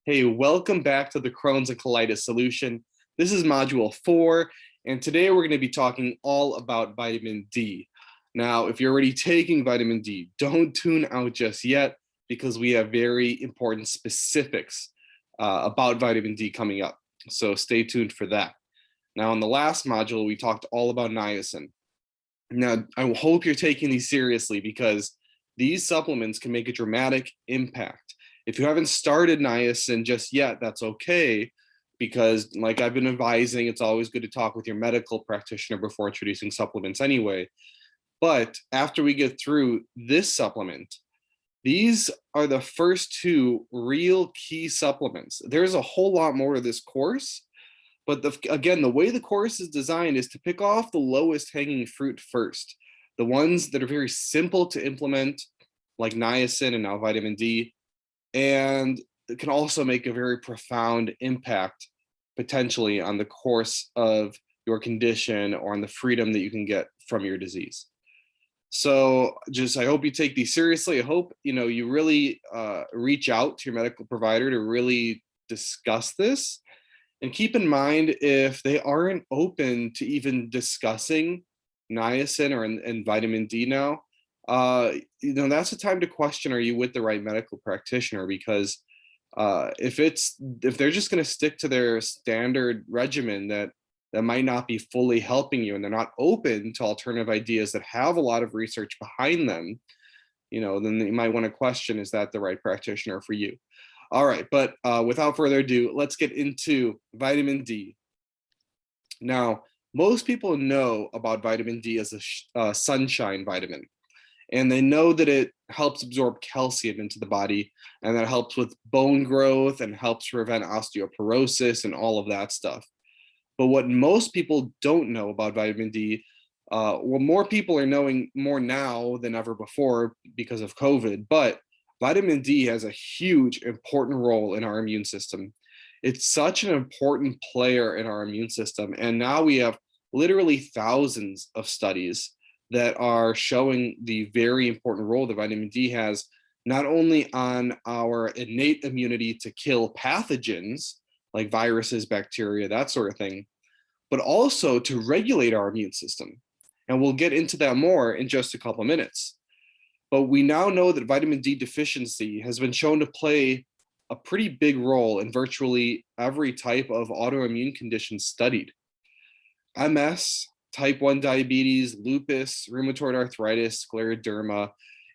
Hey, welcome back to the Crohn's and Colitis solution. This is module 4, and today we're going to be talking all about vitamin D. Now, if you're already taking vitamin D, don't tune out just yet because we have very important specifics about vitamin D coming up. So stay tuned for that. Now, in the last module, we talked all about niacin. Now, I hope you're taking these seriously because these supplements can make a dramatic impact. If you haven't started niacin just yet, that's okay, because like I've been advising, it's always good to talk with your medical practitioner before introducing supplements anyway. But after we get through this supplement, these are the first two real key supplements. There's a whole lot more to this course, but again, the way the course is designed is to pick off the lowest hanging fruit first, the ones that are very simple to implement, like niacin and now vitamin D, and it can also make a very profound impact potentially on the course of your condition or on the freedom that you can get from your disease. So I hope you take these seriously. I hope you really reach out to your medical provider to really discuss this. And keep in mind, if they aren't open to even discussing niacin and vitamin D now, that's a time to question, are you with the right medical practitioner? Because if they're just going to stick to their standard regimen that might not be fully helping you, and they're not open to alternative ideas that have a lot of research behind them, then you might want to question, is that the right practitioner for you? All right, but without further ado, let's get into vitamin D. Now, most people know about vitamin D as a sunshine vitamin, and they know that it helps absorb calcium into the body, and that helps with bone growth and helps prevent osteoporosis and all of that stuff. But what most people don't know about vitamin D, more people are knowing more now than ever before because of COVID, but vitamin D has a huge, important role in our immune system. It's such an important player in our immune system. And now we have literally thousands of studies that are showing the very important role that vitamin D has, not only on our innate immunity to kill pathogens like viruses, bacteria, that sort of thing, but also to regulate our immune system. And we'll get into that more in just a couple of minutes. But we now know that vitamin D deficiency has been shown to play a pretty big role in virtually every type of autoimmune condition studied. MS, type 1 diabetes, lupus, rheumatoid arthritis, scleroderma,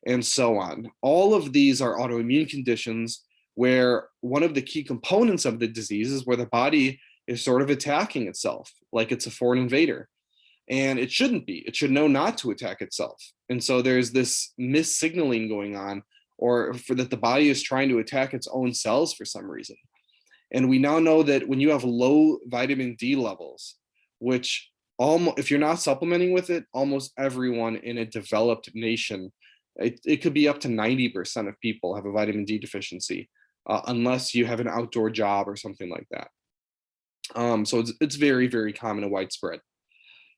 and so on. All of these are autoimmune conditions where one of the key components of the disease is where the body is sort of attacking itself, like it's a foreign invader. And it shouldn't be. It should know not to attack itself. And so there's this missignaling going on, or for that the body is trying to attack its own cells for some reason. And we now know that when you have low vitamin D levels, which if you're not supplementing with it, almost everyone in a developed nation, it could be up to 90% of people have a vitamin D deficiency, unless you have an outdoor job or something like that. So it's very, very common and widespread.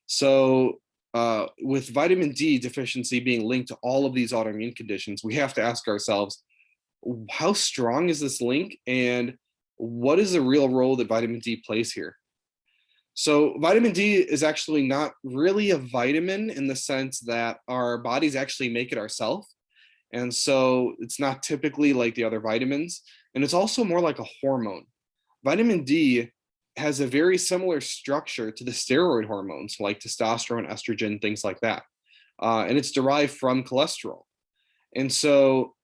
So with vitamin D deficiency being linked to all of these autoimmune conditions, we have to ask ourselves, how strong is this link, and what is the real role that vitamin D plays here? So vitamin D is actually not really a vitamin in the sense that our bodies actually make it ourselves. And so it's not typically like the other vitamins. And it's also more like a hormone. Vitamin D has a very similar structure to the steroid hormones like testosterone, estrogen, things like that. And it's derived from cholesterol. And so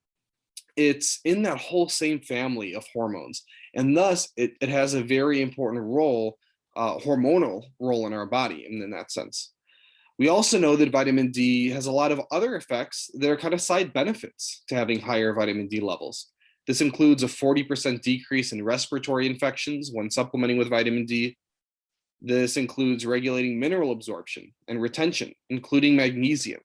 it's in that whole same family of hormones. And thus it has a very important role, hormonal role in our body in that sense. We also know that vitamin D has a lot of other effects that are kind of side benefits to having higher vitamin D levels. This includes a 40% decrease in respiratory infections when supplementing with vitamin D. This includes regulating mineral absorption and retention, including magnesium.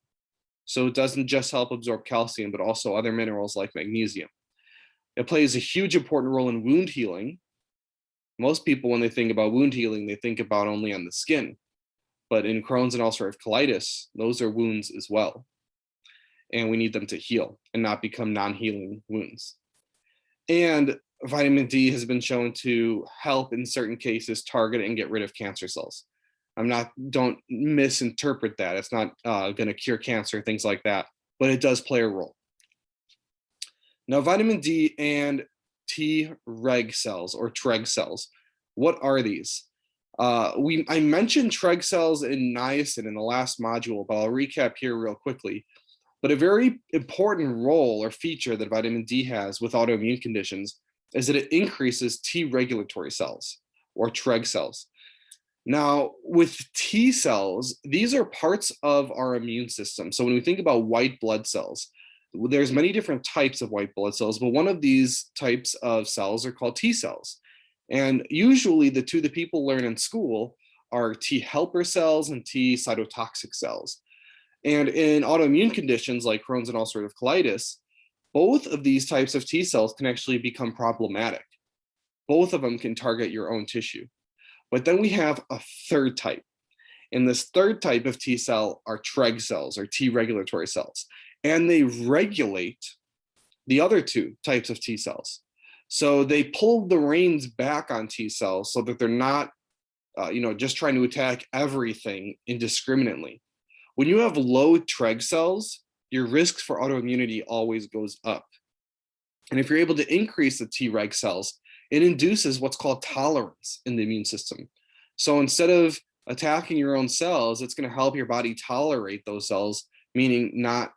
So it doesn't just help absorb calcium, but also other minerals like magnesium. It plays a huge important role in wound healing. Most people, when they think about wound healing, they think about only on the skin. But in Crohn's and ulcerative colitis, those are wounds as well. And we need them to heal and not become non-healing wounds. And vitamin D has been shown to help in certain cases target and get rid of cancer cells. Don't misinterpret that. It's not going to cure cancer, things like that, but it does play a role. Now, vitamin D and Treg cells or Treg cells, what are these? I mentioned Treg cells in niacin in the last module, but I'll recap here real quickly. But a very important role or feature that vitamin D has with autoimmune conditions is that it increases T regulatory cells or Treg cells. Now, with T cells, these are parts of our immune system. So when we think about white blood cells, there's many different types of white blood cells, but one of these types of cells are called T cells. And usually the two that people learn in school are T helper cells and T cytotoxic cells. And in autoimmune conditions like Crohn's and ulcerative colitis, both of these types of T cells can actually become problematic. Both of them can target your own tissue. But then we have a third type. And this third type of T cell are Treg cells or T regulatory cells. And they regulate the other two types of T cells. So they pull the reins back on T cells so that they're not just trying to attack everything indiscriminately. When you have low Treg cells, your risks for autoimmunity always goes up. And if you're able to increase the Treg cells, it induces what's called tolerance in the immune system. So instead of attacking your own cells, it's going to help your body tolerate those cells, meaning not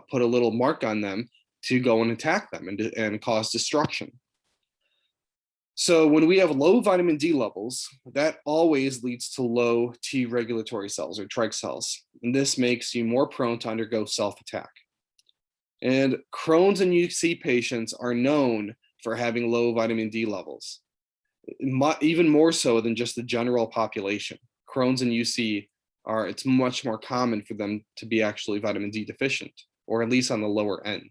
put a little mark on them to go and attack them and cause destruction. So when we have low vitamin D levels, that always leads to low T regulatory cells or Treg cells. And this makes you more prone to undergo self-attack. And Crohn's and UC patients are known for having low vitamin D levels, even more so than just the general population. Crohn's and UC it's much more common for them to be actually vitamin D deficient, or at least on the lower end.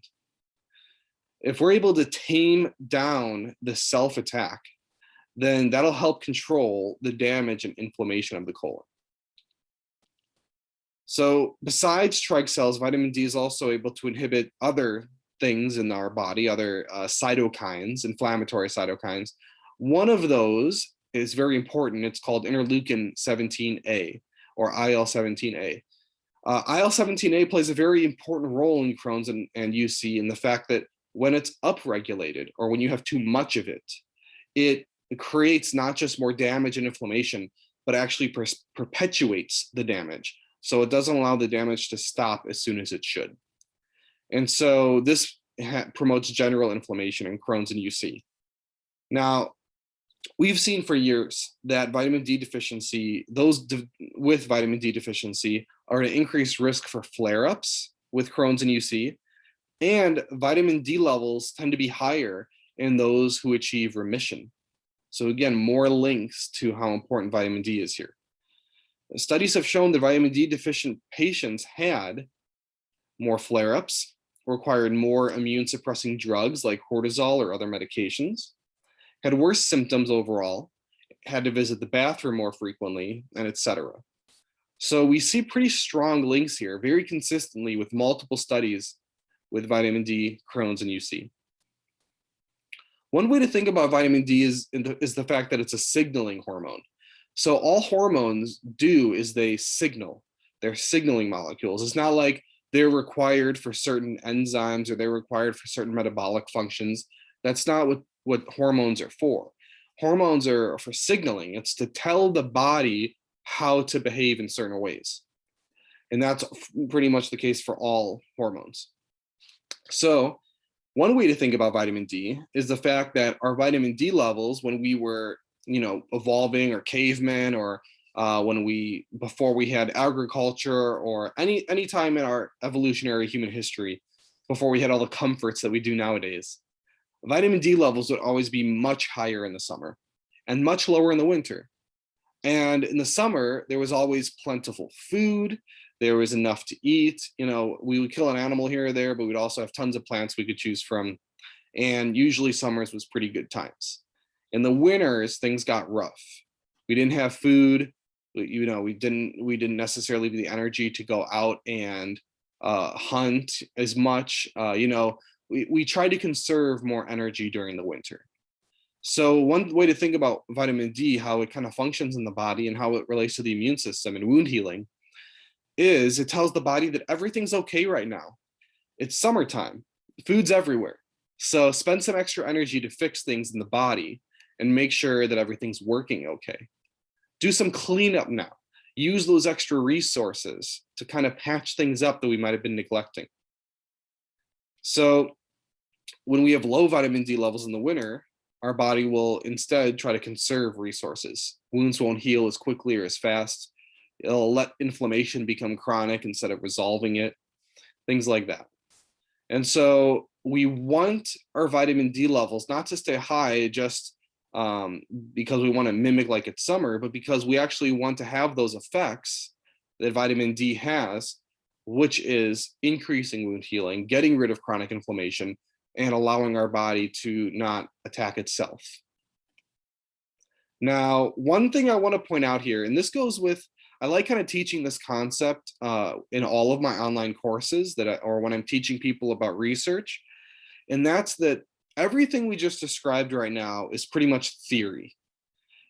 If we're able to tame down the self-attack, then that'll help control the damage and inflammation of the colon. So besides Treg cells, vitamin D is also able to inhibit other things in our body, other cytokines, inflammatory cytokines. One of those is very important. It's called interleukin 17A or IL-17A. IL-17A plays a very important role in Crohn's and UC in the fact that when it's upregulated or when you have too much of it, it creates not just more damage and inflammation, but actually perpetuates the damage. So it doesn't allow the damage to stop as soon as it should. And so this promotes general inflammation in Crohn's and UC. Now, we've seen for years that vitamin D deficiency, with vitamin D deficiency are at an increased risk for flare-ups with Crohn's and UC, and vitamin D levels tend to be higher in those who achieve remission. So again, more links to how important vitamin D is here. Studies have shown that vitamin D deficient patients had more flare-ups, required more immune suppressing drugs like cortisol or other medications, had worse symptoms overall, had to visit the bathroom more frequently, and etc. So we see pretty strong links here, very consistently with multiple studies with vitamin D, Crohn's, and UC. One way to think about vitamin D is the fact that it's a signaling hormone. So all hormones do is they signal. They're signaling molecules. It's not like they're required for certain enzymes or they're required for certain metabolic functions. That's not what hormones are for. Hormones are for signaling. It's to tell the body how to behave in certain ways. And that's pretty much the case for all hormones. So one way to think about vitamin D is the fact that our vitamin D levels when we were, evolving or cavemen or before we had agriculture or any time in our evolutionary human history, before we had all the comforts that we do nowadays, vitamin D levels would always be much higher in the summer and much lower in the winter. And in the summer, there was always plentiful food. There was enough to eat. We would kill an animal here or there, but we'd also have tons of plants we could choose from. And usually summers was pretty good times. In the winters, things got rough. We didn't have food. We didn't necessarily have the energy to go out and hunt as much. We tried to conserve more energy during the winter. So one way to think about vitamin D, how it kind of functions in the body and how it relates to the immune system and wound healing, is it tells the body that everything's okay right now. It's summertime, food's everywhere. So spend some extra energy to fix things in the body and make sure that everything's working okay. Do some cleanup now. Use those extra resources to kind of patch things up that we might have been neglecting. So when we have low vitamin D levels in the winter, our body will instead try to conserve resources. Wounds won't heal as quickly or as fast. It'll let inflammation become chronic instead of resolving it, things like that. And so we want our vitamin D levels not to stay high just because we want to mimic like it's summer, but because we actually want to have those effects that vitamin D has, which is increasing wound healing, getting rid of chronic inflammation, and allowing our body to not attack itself. Now, one thing I want to point out here, and this goes with, I like kind of teaching this concept in all of my online courses or when I'm teaching people about research, and that's that everything we just described right now is pretty much theory.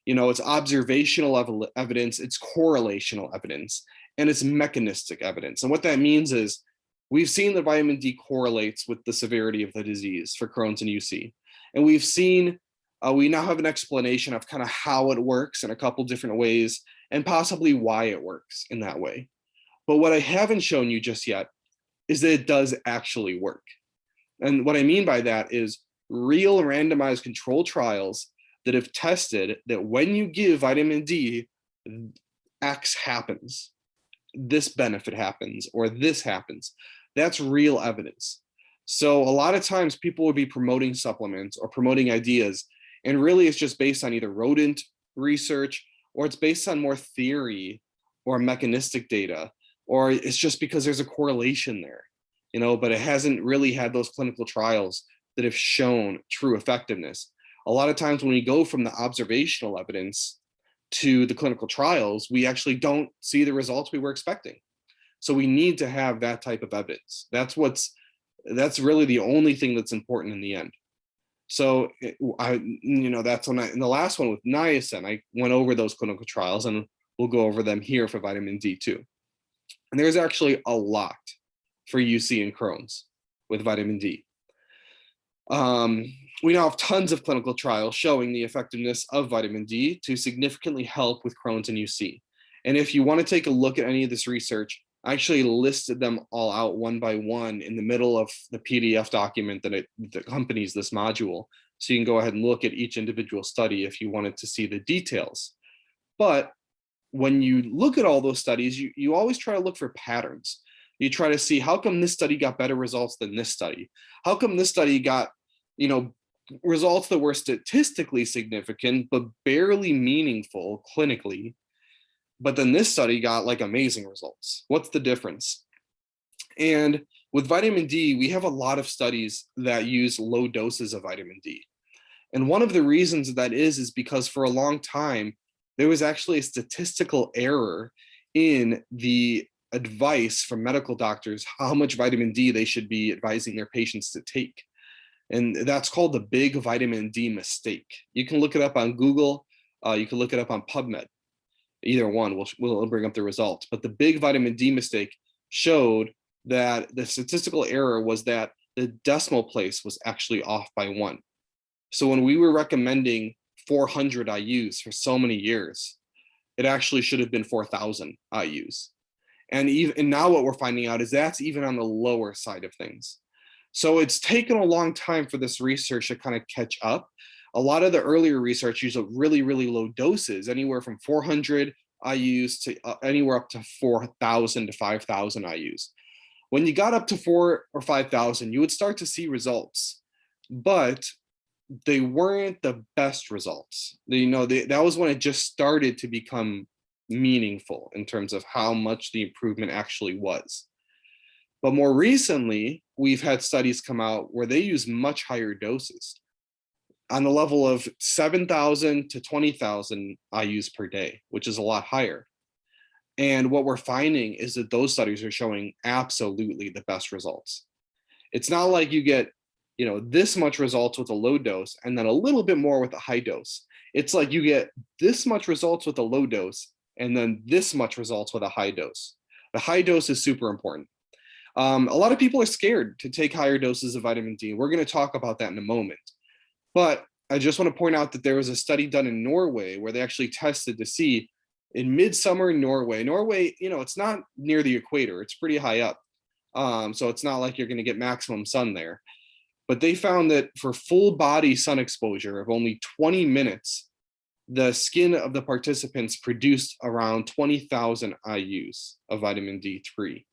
You know, it's observational evidence, it's correlational evidence, and it's mechanistic evidence. And what that means is we've seen that vitamin D correlates with the severity of the disease for Crohn's and UC. And we've seen, we now have an explanation of kind of how it works in a couple different ways and possibly why it works in that way. But what I haven't shown you just yet is that it does actually work. And what I mean by that is real randomized control trials that have tested that when you give vitamin D, X happens, this benefit happens, or this happens. That's real evidence. So a lot of times people would be promoting supplements or promoting ideas, and really it's just based on either rodent research or it's based on more theory or mechanistic data, or it's just because there's a correlation there, you know, but it hasn't really had those clinical trials that have shown true effectiveness. A lot of times when we go from the observational evidence to the clinical trials, we actually don't see the results we were expecting. So we need to have that type of evidence. That's really the only thing that's important in the end. So that's when in the last one with niacin, I went over those clinical trials, and we'll go over them here for vitamin D too. And there's actually a lot for UC and Crohn's with vitamin D. We now have tons of clinical trials showing the effectiveness of vitamin D to significantly help with Crohn's and UC. And if you want to take a look at any of this research, I actually listed them all out one by one in the middle of the PDF document that accompanies this module. So you can go ahead and look at each individual study if you wanted to see the details. But when you look at all those studies, you always try to look for patterns. You try to see, how come this study got better results than this study? How come this study got, results that were statistically significant, but barely meaningful clinically? But then this study got like amazing results. What's the difference? And with vitamin D, we have a lot of studies that use low doses of vitamin D. And one of the reasons that is because for a long time, there was actually a statistical error in the advice from medical doctors, how much vitamin D they should be advising their patients to take. And that's called the big vitamin D mistake. You can look it up on Google. You can look it up on PubMed. Either one will bring up the results. But the big vitamin D mistake showed that the statistical error was that the decimal place was actually off by 1. So when we were recommending 400 IUs for so many years, it actually should have been 4,000 IUs. And now what we're finding out is that's even on the lower side of things. So it's taken a long time for this research to kind of catch up. A lot of the earlier research used really, really low doses, anywhere from 400 IUs to anywhere up to 4,000 to 5,000 IUs. When you got up to 4,000 or 5,000, you would start to see results, but they weren't the best results. That was when it just started to become meaningful in terms of how much the improvement actually was. But more recently, we've had studies come out where they use much higher doses, on the level of 7,000 to 20,000 IUs per day, which is a lot higher. And what we're finding is that those studies are showing absolutely the best results. It's not like you get, this much results with a low dose and then a little bit more with a high dose. It's like you get this much results with a low dose and then this much results with a high dose. The high dose is super important. A lot of people are scared to take higher doses of vitamin D. We're going to talk about that in a moment. But I just want to point out that there was a study done in Norway where they actually tested to see in midsummer in Norway, it's not near the equator, it's pretty high up. So it's not like you're going to get maximum sun there. But they found that for full body sun exposure of only 20 minutes, the skin of the participants produced around 20,000 IUs of vitamin D3.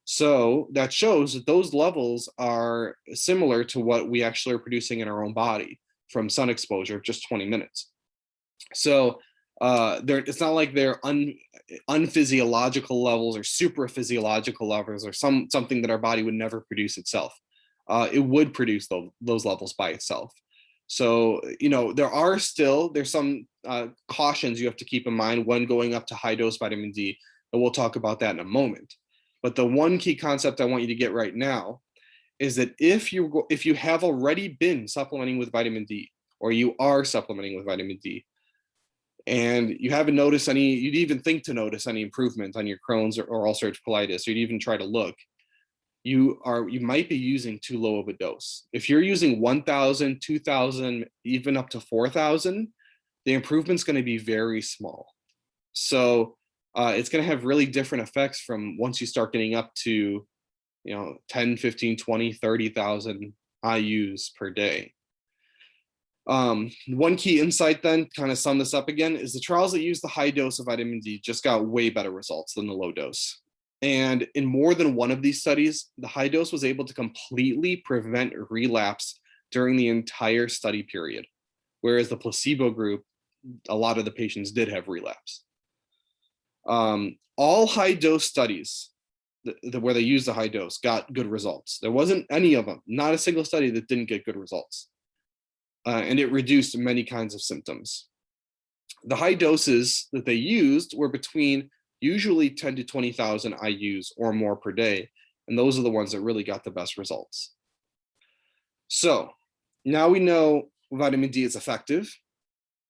So that shows that those levels are similar to what we actually are producing in our own body from sun exposure of just 20 minutes. So it's not like they're unphysiological levels or super physiological levels or something that our body would never produce itself. It would produce those levels by itself. So, there's some cautions you have to keep in mind when going up to high dose vitamin D, and we'll talk about that in a moment. But the one key concept I want you to get right now is that if you have already been supplementing with vitamin D, or you are supplementing with vitamin D, and you haven't noticed you'd even think to notice any improvement on your Crohn's or ulcerative colitis, or you'd even try to look, you might be using too low of a dose. If you're using 1,000, 2,000, even up to 4,000, the improvement's going to be very small. So it's going to have really different effects from once you start getting up to 10, 15, 20, 30,000 IUs per day. One key insight then, kind of sum this up again, is the trials that use the high dose of vitamin D just got way better results than the low dose. And in more than one of these studies, the high dose was able to completely prevent relapse during the entire study period, whereas the placebo group, a lot of the patients did have relapse. All high dose studies where they used the high dose got good results. There wasn't any of them, not a single study that didn't get good results. And it reduced many kinds of symptoms. The high doses that they used were between usually 10 to 20,000 IUs or more per day. And those are the ones that really got the best results. So now we know vitamin D is effective.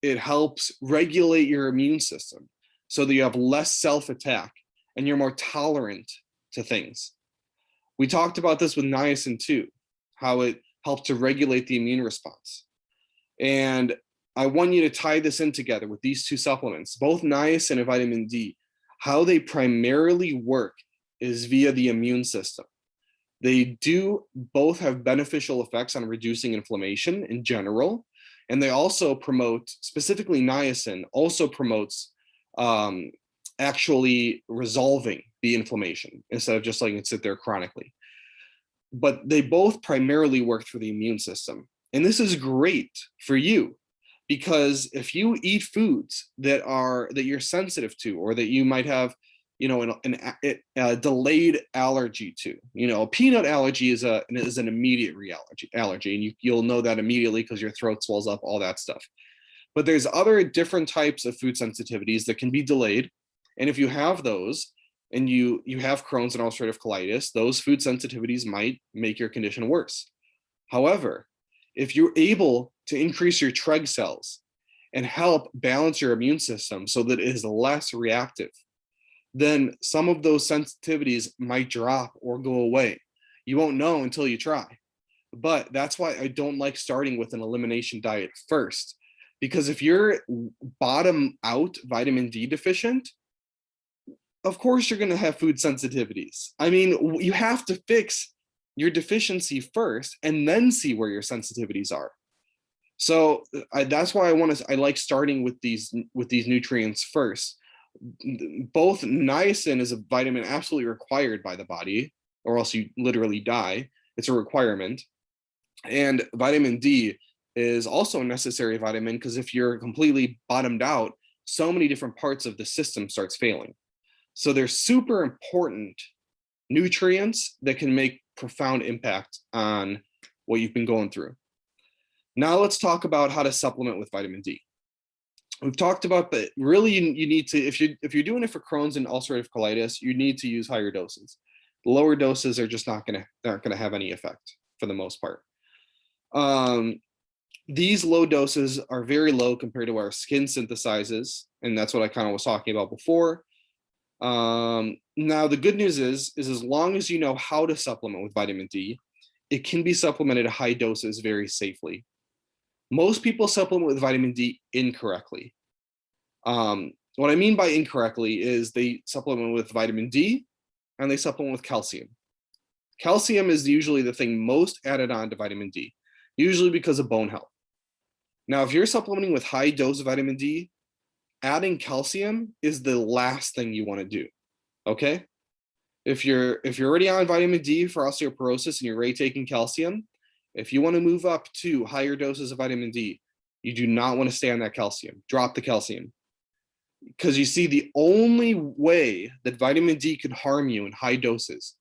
It helps regulate your immune system so that you have less self-attack and you're more tolerant to things. We talked about this with niacin too, how it helps to regulate the immune response. And I want you to tie this in together with these two supplements, both niacin and vitamin D. How they primarily work is via the immune system. They do both have beneficial effects on reducing inflammation in general, and they also promote, specifically niacin, also promotes actually resolving the inflammation instead of just letting it sit there chronically. But they both primarily work through the immune system. And this is great for you, because if you eat foods that you're sensitive to, or that you might have, a delayed allergy to, a peanut allergy is an immediate allergy, and you'll know that immediately because your throat swells up, all that stuff. But there's other different types of food sensitivities that can be delayed, and if you have those, and you have Crohn's and ulcerative colitis, those food sensitivities might make your condition worse. However, if you're able to increase your Treg cells and help balance your immune system so that it is less reactive, then some of those sensitivities might drop or go away. You won't know until you try. But that's why I don't like starting with an elimination diet first, because if you're bottom out vitamin D deficient, of course you're going to have food sensitivities. I mean, you have to fix your deficiency first and then see where your sensitivities are. So that's why I like starting with these nutrients first. Both niacin is a vitamin absolutely required by the body, or else you literally die. It's a requirement. And vitamin D is also a necessary vitamin, because if you're completely bottomed out, so many different parts of the system starts failing. So they're super important nutrients that can make profound impact on what you've been going through. Now let's talk about how to supplement with vitamin D. We've talked about that really you need to, if you're doing it for Crohn's and ulcerative colitis, you need to use higher doses. The lower doses are just not gonna have any effect for the most part. Um, these low doses are very low compared to what our skin synthesizes, and that's what I kind of was talking about before. Now the good news is as long as you know how to supplement with vitamin D, it can be supplemented at high doses very safely. Most people supplement with vitamin D incorrectly. What I mean by incorrectly is they supplement with vitamin D and they supplement with calcium. Calcium is usually the thing most added on to vitamin D, usually because of bone health. Now, if you're supplementing with high dose of vitamin D, adding calcium is the last thing you want to do. Okay? If you're already on vitamin D for osteoporosis and you're already taking calcium, if you want to move up to higher doses of vitamin D, you do not want to stay on that calcium. Drop the calcium. Because you see, the only way that vitamin D could harm you in high doses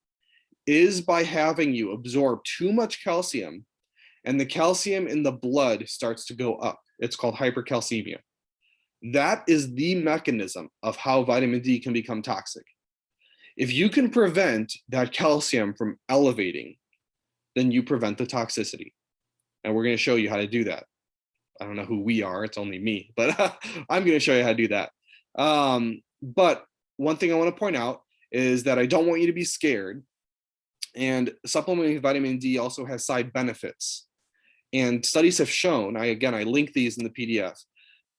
is by having you absorb too much calcium, and the calcium in the blood starts to go up. It's called hypercalcemia. That is the mechanism of how vitamin D can become toxic. If you can prevent that calcium from elevating, then you prevent the toxicity. And we're going to show you how to do that. I don't know who we are, it's only me, but I'm going to show you how to do that. But one thing I want to point out is that I don't want you to be scared. And supplementing with vitamin D also has side benefits. And studies have shown, I link these in the PDF,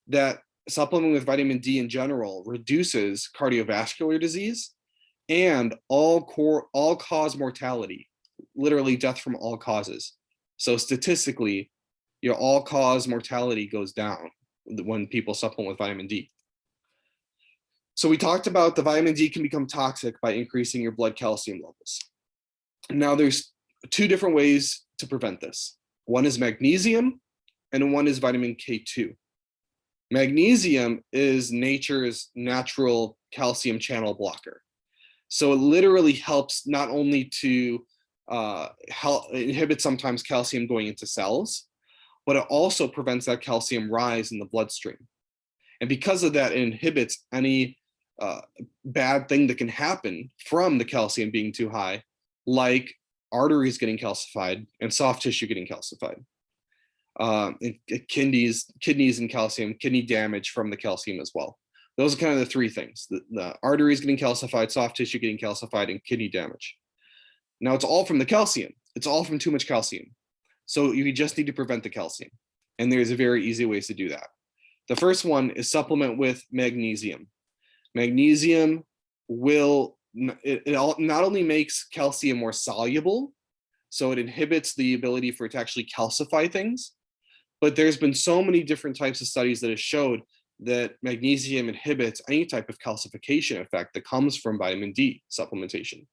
that supplementing with vitamin D in general reduces cardiovascular disease and all-cause mortality, literally death from all causes. So statistically, your all-cause mortality goes down when people supplement with vitamin D. So we talked about the vitamin D can become toxic by increasing your blood calcium levels. Now there's two different ways to prevent this. One is magnesium and one is vitamin K2. Magnesium is nature's natural calcium channel blocker. So it literally helps not only to inhibit sometimes calcium going into cells, but it also prevents that calcium rise in the bloodstream. And because of that, it inhibits any bad thing that can happen from the calcium being too high, like arteries getting calcified and soft tissue getting calcified. Kidneys and calcium, kidney damage from the calcium as well. Those are kind of the three things: the arteries getting calcified, soft tissue getting calcified, and kidney damage. Now it's all from the calcium. It's all from too much calcium. So you just need to prevent the calcium. And there's a very easy ways to do that. The first one is supplement with magnesium. Magnesium will, it not only makes calcium more soluble, so it inhibits the ability for it to actually calcify things, but there's been so many different types of studies that have showed that magnesium inhibits any type of calcification effect that comes from vitamin D supplementation.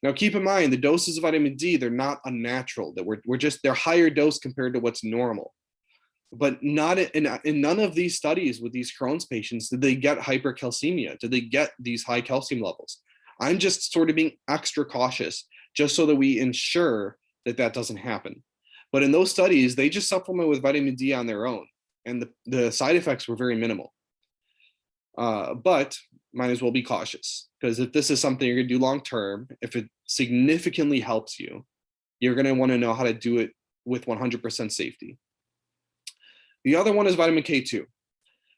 Now, keep in mind, the doses of vitamin D, they're not unnatural, that they're higher dose compared to what's normal. But not in none of these studies with these Crohn's patients did they get hypercalcemia, did they get these high calcium levels. I'm just sort of being extra cautious just so that we ensure that that doesn't happen. But in those studies, they just supplement with vitamin D on their own, and the side effects were very minimal. But might as well be cautious, because if this is something you're going to do long term, if it significantly helps you, you're going to want to know how to do it with 100% safety. The other one is vitamin K2.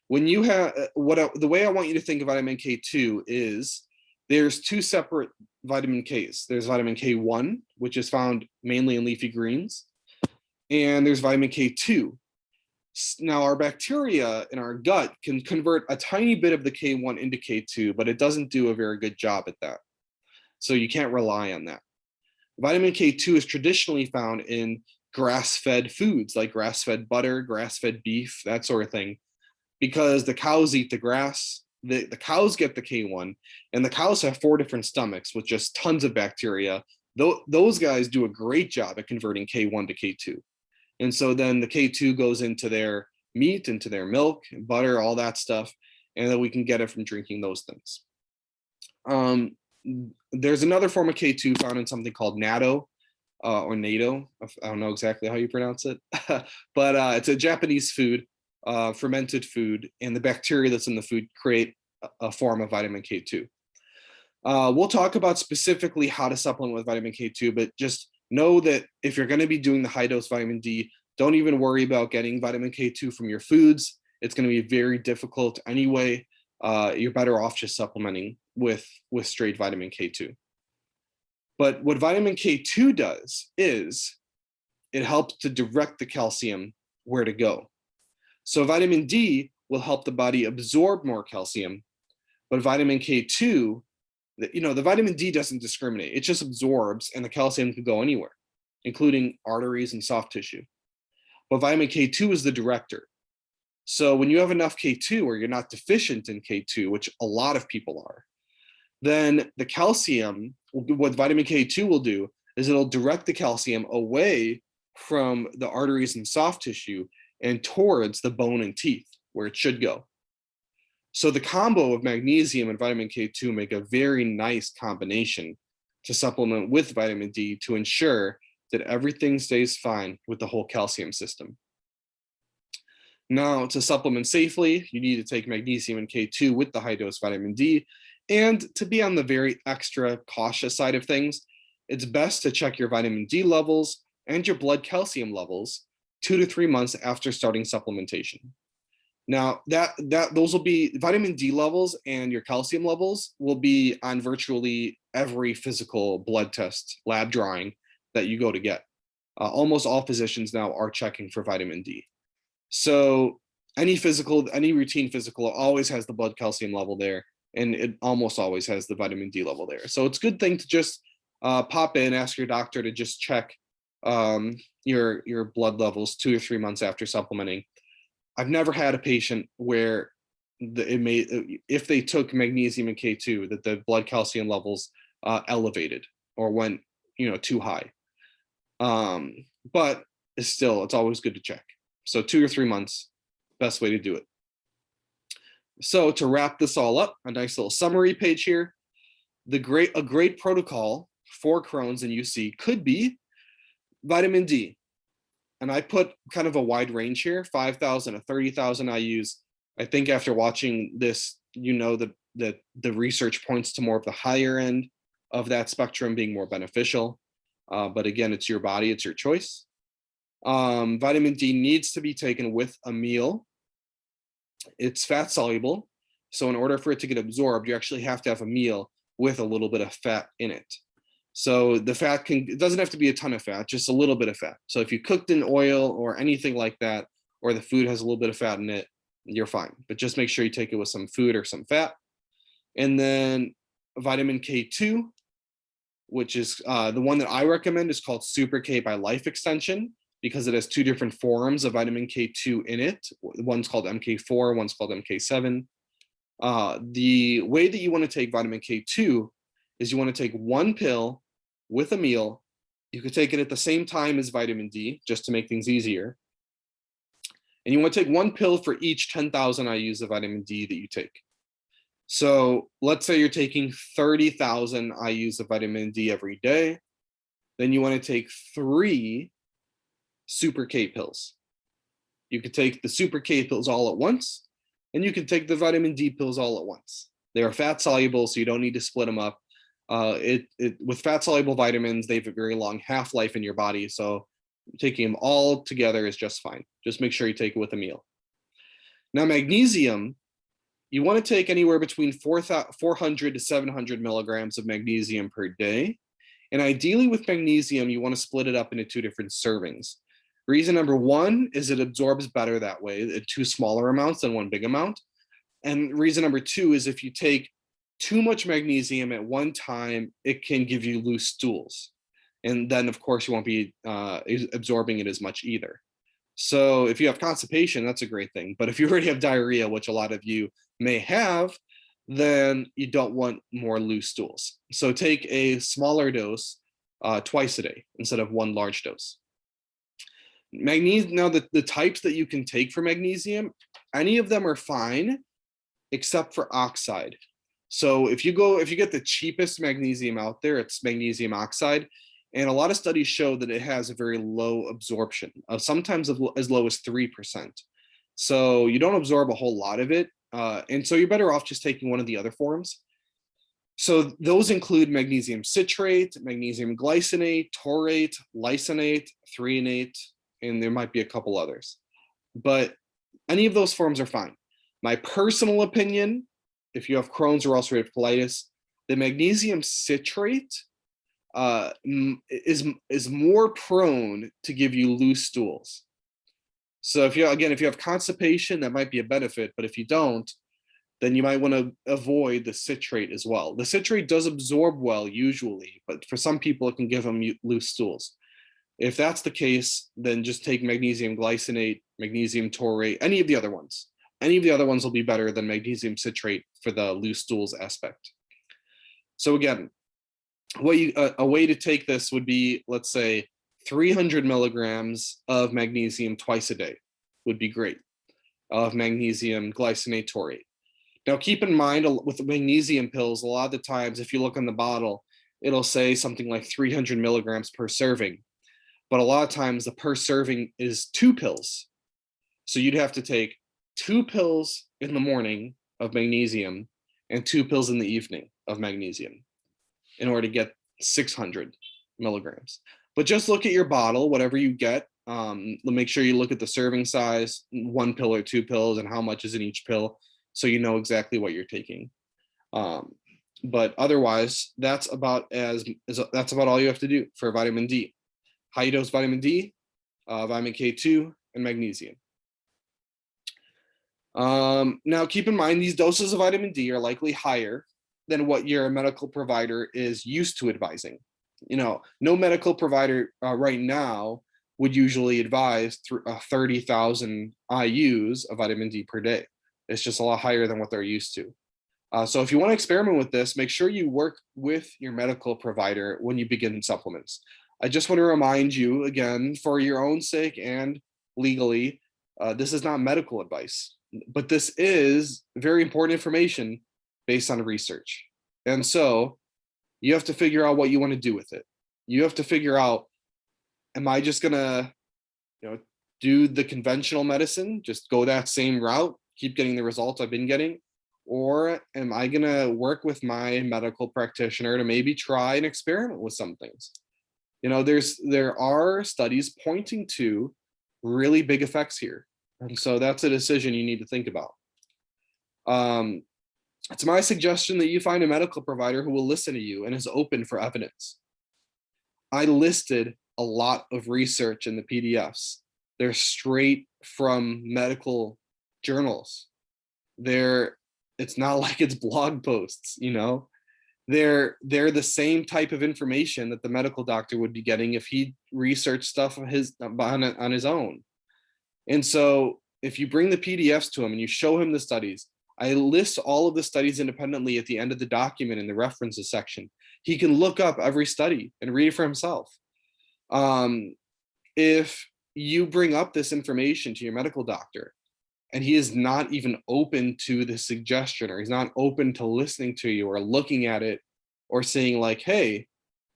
When you have the way I want you to think of vitamin K2 is there's two separate vitamin Ks. There's vitamin K1, which is found mainly in leafy greens, and there's vitamin K2. Now, our bacteria in our gut can convert a tiny bit of the K1 into K2, but it doesn't do a very good job at that. So you can't rely on that. Vitamin K2 is traditionally found in grass-fed foods like grass-fed butter, grass-fed beef, that sort of thing, because the cows eat the grass, the cows get the K1, and the cows have 4 different stomachs with just tons of bacteria. Those guys do a great job at converting K1 to K2. And so then the K2 goes into their meat, into their milk, butter, all that stuff, and then we can get it from drinking those things. There's another form of K2 found in something called natto, or natto. I don't know exactly how you pronounce it, but it's a Japanese food, fermented food, and the bacteria that's in the food create a form of vitamin K2. We'll talk about specifically how to supplement with vitamin K2, but just know that if you're going to be doing the high dose vitamin D, don't even worry about getting vitamin K2 from your foods. It's going to be very difficult anyway. You're better off just supplementing with straight vitamin K2. But what vitamin K2 does is it helps to direct the calcium where to go. So vitamin D will help the body absorb more calcium, but vitamin K2, the vitamin D doesn't discriminate. It just absorbs, and the calcium can go anywhere, including arteries and soft tissue. But vitamin K2 is the director. So when you have enough K2, or you're not deficient in K2, which a lot of people are, then the calcium, what vitamin K2 will do is it'll direct the calcium away from the arteries and soft tissue and towards the bone and teeth where it should go. So the combo of magnesium and vitamin K2 make a very nice combination to supplement with vitamin D to ensure that everything stays fine with the whole calcium system. Now, to supplement safely, you need to take magnesium and K2 with the high dose vitamin D. And to be on the very extra cautious side of things, it's best to check your vitamin D levels and your blood calcium levels 2 to 3 months after starting supplementation. Now, those will be vitamin D levels, and your calcium levels will be on virtually every physical blood test lab drawing that you go to get. Almost all physicians now are checking for vitamin D. So any routine physical always has the blood calcium level there, and it almost always has the vitamin D level there. So it's a good thing to just pop in, ask your doctor to just check your blood levels 2 or 3 months after supplementing. I've never had a patient where if they took magnesium and K2, that the blood calcium levels elevated or went too high. But it's always good to check. So 2 or 3 months, best way to do it. So to wrap this all up, a nice little summary page here. A great protocol for Crohn's and UC could be vitamin D. And I put kind of a wide range here, 5,000 to 30,000 IUs. I think after watching this, that the research points to more of the higher end of that spectrum being more beneficial. But again, it's your body, it's your choice. Vitamin D needs to be taken with a meal. It's fat soluble. So in order for it to get absorbed, you actually have to have a meal with a little bit of fat in it. So the fat it doesn't have to be a ton of fat, just a little bit of fat. So if you cooked in oil or anything like that, or the food has a little bit of fat in it, you're fine. But just make sure you take it with some food or some fat. And then vitamin K2, which is the one that I recommend, is called Super K by Life Extension, because it has 2 different forms of vitamin K2 in it. One's called MK4, one's called MK7. The way that you want to take vitamin K2 is you want to take 1 pill with a meal. You could take it at the same time as vitamin D, just to make things easier. And you want to take 1 pill for each 10,000 IUs of vitamin D that you take. So let's say you're taking 30,000 IUs of vitamin D every day. Then you want to take 3 Super K pills. You could take the Super K pills all at once, and you can take the vitamin D pills all at once. They are fat soluble, so you don't need to split them up. With fat soluble vitamins, they have a very long half-life in your body, so taking them all together is just fine. Just make sure you take it with a meal. Now, magnesium, you want to take anywhere between 400 to 700 milligrams of magnesium per day. And ideally with magnesium, you want to split it up into 2 different servings. Reason number 1 is it absorbs better that way, at 2 smaller amounts than 1 big amount. And reason number 2 is if you take too much magnesium at one time, it can give you loose stools. And then, of course, you won't be absorbing it as much either. So if you have constipation, that's a great thing. But if you already have diarrhea, which a lot of you may have, then you don't want more loose stools. So take a smaller dose twice a day instead of 1 large dose. Magnesium, now the types that you can take for magnesium, any of them are fine except for oxide. So if you get the cheapest magnesium out there, it's magnesium oxide. And a lot of studies show that it has a very low absorption, sometimes as low as 3%. So you don't absorb a whole lot of it. And so you're better off just taking one of the other forms. So those include magnesium citrate, magnesium glycinate, taurate, lysine, threonate, and there might be a couple others. But any of those forms are fine. My personal opinion, if you have Crohn's or ulcerative colitis, the magnesium citrate is more prone to give you loose stools. So if you have constipation, that might be a benefit, but if you don't, then you might want to avoid the citrate as well. The citrate does absorb well usually, but for some people it can give them loose stools. If that's the case, then just take magnesium glycinate, magnesium taurate, any of the other ones. Any of the other ones will be better than magnesium citrate for the loose stools aspect. So again, a way to take this would be, let's say, 300 milligrams of magnesium twice a day would be great, of magnesium glycinate taurate. Now, keep in mind with the magnesium pills, a lot of the times, if you look on the bottle, it'll say something like 300 milligrams per serving. But a lot of times the per serving is 2 pills. So you'd have to take 2 pills in the morning of magnesium and 2 pills in the evening of magnesium in order to get 600 milligrams. But just look at your bottle, whatever you get. Make sure you look at the serving size, 1 pill or 2 pills, and how much is in each pill, so you know exactly what you're taking. But otherwise, that's about all you have to do for vitamin D. High dose vitamin D, vitamin K2, and magnesium. Now, keep in mind, these doses of vitamin D are likely higher than what your medical provider is used to advising. No medical provider right now would usually advise 30,000 IUs of vitamin D per day. It's just a lot higher than what they're used to. So if you want to experiment with this, make sure you work with your medical provider when you begin supplements. I just want to remind you again, for your own sake and legally, this is not medical advice, but this is very important information based on research. And so you have to figure out what you want to do with it. You have to figure out, am I just gonna, do the conventional medicine, just go that same route, keep getting the results I've been getting? Or am I gonna work with my medical practitioner to maybe try and experiment with some things? There are studies pointing to really big effects here. And so that's a decision you need to think about. It's my suggestion that you find a medical provider who will listen to you and is open for evidence. I listed a lot of research in the PDFs. They're straight from medical journals. It's not like it's blog posts, They're the same type of information that the medical doctor would be getting if he researched stuff on his own. And so if you bring the PDFs to him and you show him the studies, I list all of the studies independently at the end of the document in the references section. He can look up every study and read it for himself. If you bring up this information to your medical doctor and he is not even open to the suggestion, or he's not open to listening to you or looking at it or saying like, hey,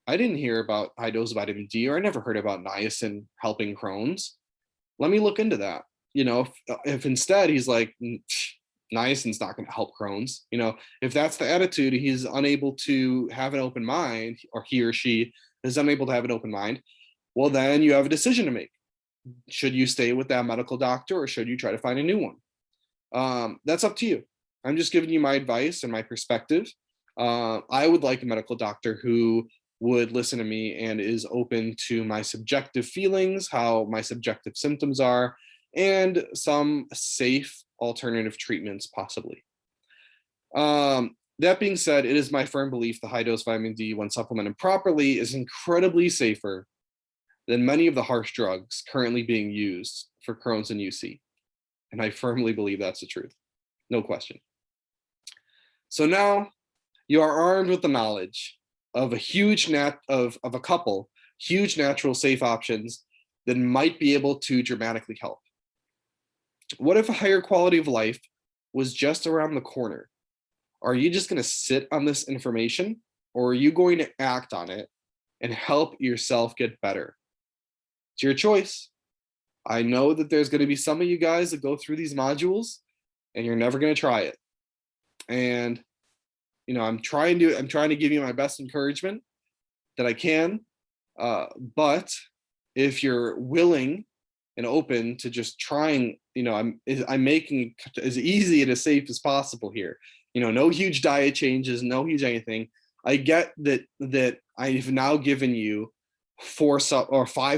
I didn't hear about high dose vitamin D, or I never heard about niacin helping Crohn's. Let me look into that. If instead he's like, niacin's not going to help Crohn's, if that's the attitude, he's unable to have an open mind, or he or she is unable to have an open mind, well, then you have a decision to make. Should you stay with that medical doctor, or should you try to find a new one? That's up to you. I'm just giving you my advice and my perspective. I would like a medical doctor who would listen to me and is open to my subjective feelings, how my subjective symptoms are, and some safe alternative treatments possibly. That being said, it is my firm belief the high dose vitamin D, when supplemented properly, is incredibly safer than many of the harsh drugs currently being used for Crohn's and UC. And I firmly believe that's the truth. No question. So now you are armed with the knowledge of a couple huge natural safe options that might be able to dramatically help. What if a higher quality of life was just around the corner? Are you just going to sit on this information, or are you going to act on it and help yourself get better? It's your choice. I know that there's going to be some of you guys that go through these modules and you're never going to try it. And I'm trying to give you my best encouragement that I can. But if you're willing and open to just trying, I'm making it as easy and as safe as possible here. No huge diet changes, no huge anything. I get that I've now given you 5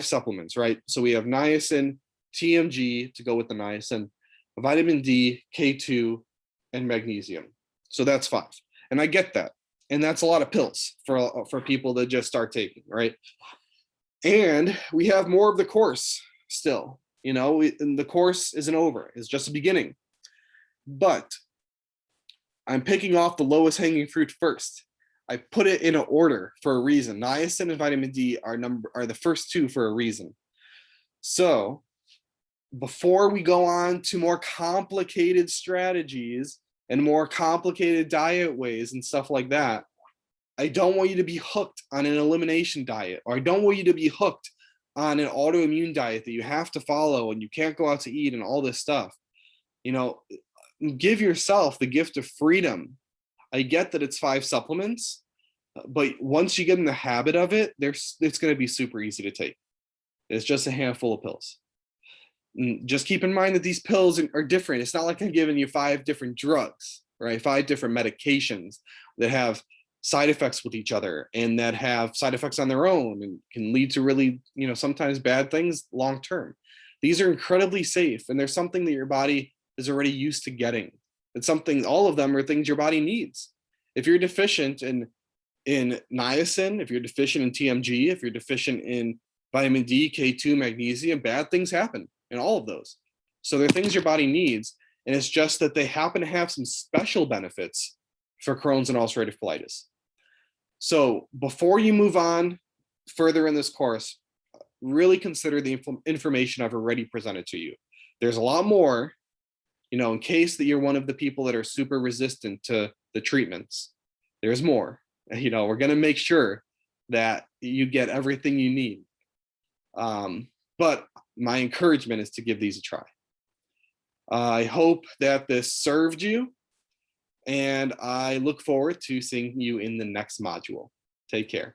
supplements, right? So we have niacin, TMG to go with the niacin, vitamin D, K2, and magnesium. So that's 5. And I get that. And that's a lot of pills for people that just start taking, right? And we have more of the course still, and the course isn't over. It's just a beginning. But I'm picking off the lowest hanging fruit first. I put it in an order for a reason. Niacin and vitamin D are the first 2 for a reason. So before we go on to more complicated strategies and more complicated diet ways and stuff like that, I don't want you to be hooked on an elimination diet, or I don't want you to be hooked on an autoimmune diet that you have to follow and you can't go out to eat and all this stuff. Give yourself the gift of freedom. I get that it's 5 supplements, but once you get in the habit of it, it's going to be super easy to take. It's just a handful of pills. And just keep in mind that these pills are different. It's not like I'm giving you 5 different drugs, right? 5 different medications that have side effects with each other and that have side effects on their own and can lead to really, sometimes bad things long term. These are incredibly safe, and there's something that your body is already used to getting. It's something, all of them are things your body needs. If you're deficient in niacin, if you're deficient in TMG, if you're deficient in vitamin D, K2, magnesium, bad things happen in all of those. So they're things your body needs, and it's just that they happen to have some special benefits for Crohn's and ulcerative colitis. So before you move on further in this course, really consider the information I've already presented to you. There's a lot more, in case that you're one of the people that are super resistant to the treatments. There's more. We're going to make sure that you get everything you need. But my encouragement is to give these a try. I hope that this served you, and I look forward to seeing you in the next module. Take care.